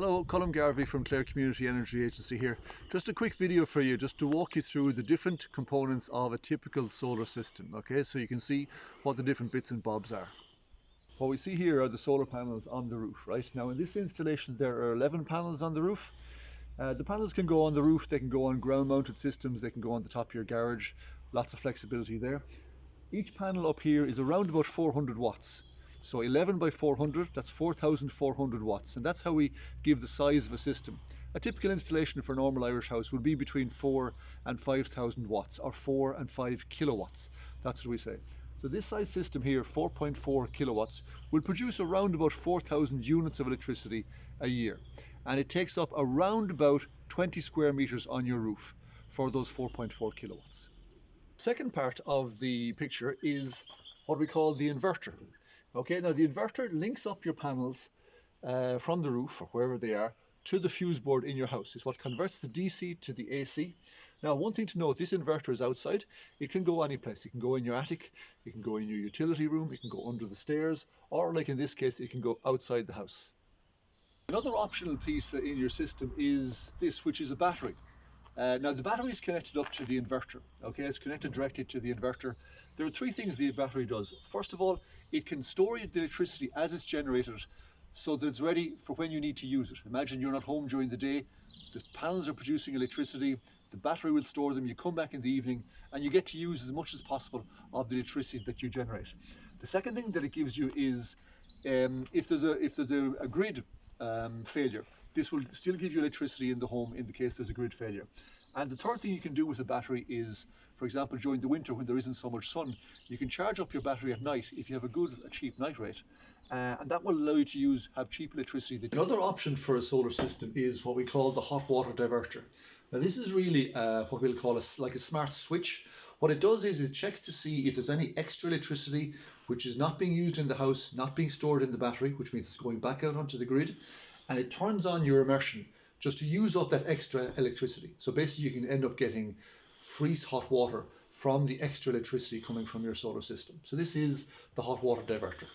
Hello, Colm Garvey from Clare Community Energy Agency here. Just a quick video for you just to walk you through the different components of a typical solar system, okay, so you can see what the different bits and bobs are. What we see here are the solar panels on the roof, right? Now in this installation there are 11 panels on the roof. The panels can go on the roof, they can go on ground mounted systems, they can go on the top of your garage, lots of flexibility there. Each panel up here is around about 400 watts. So 11 by 400, that's 4,400 watts, and that's how we give the size of a system. A typical installation for a normal Irish house would be between 4 and 5,000 watts, or 4 and 5 kilowatts. That's what we say. So this size system here, 4.4 kilowatts, will produce around about 4,000 units of electricity a year. And it takes up around about 20 square meters on your roof for those 4.4 kilowatts. The second part of the picture is what we call the inverter. Okay, now the inverter links up your panels from the roof, or wherever they are, to the fuse board in your house. It's what converts the DC to the AC. Now, one thing to note, this inverter is outside. It can go any place. It can go in your attic, it can go in your utility room, it can go under the stairs, or like in this case, it can go outside the house. Another optional piece in your system is this, which is a battery. Now the battery is connected up to the inverter, okay, it's connected directly to the inverter. There are three things the battery does. First of all, it can store the electricity as it's generated so that it's ready for when you need to use it. Imagine you're not home during the day, the panels are producing electricity, the battery will store them, you come back in the evening and you get to use as much as possible of the electricity that you generate. The second thing that it gives you is if there's a grid failure, this will still give you electricity in the home in the case there's a grid failure. And the third thing you can do with the battery is, for example, during the winter when there isn't so much sun, you can charge up your battery at night if you have a cheap night rate. And that will allow you to have cheap electricity. Another option for a solar system is what we call the hot water diverter. Now this is really what we'll call like a smart switch. What it does is it checks to see if there's any extra electricity which is not being used in the house, not being stored in the battery, which means it's going back out onto the grid, and it turns on your immersion just to use up that extra electricity. So basically you can end up getting free hot water from the extra electricity coming from your solar system. So this is the hot water diverter.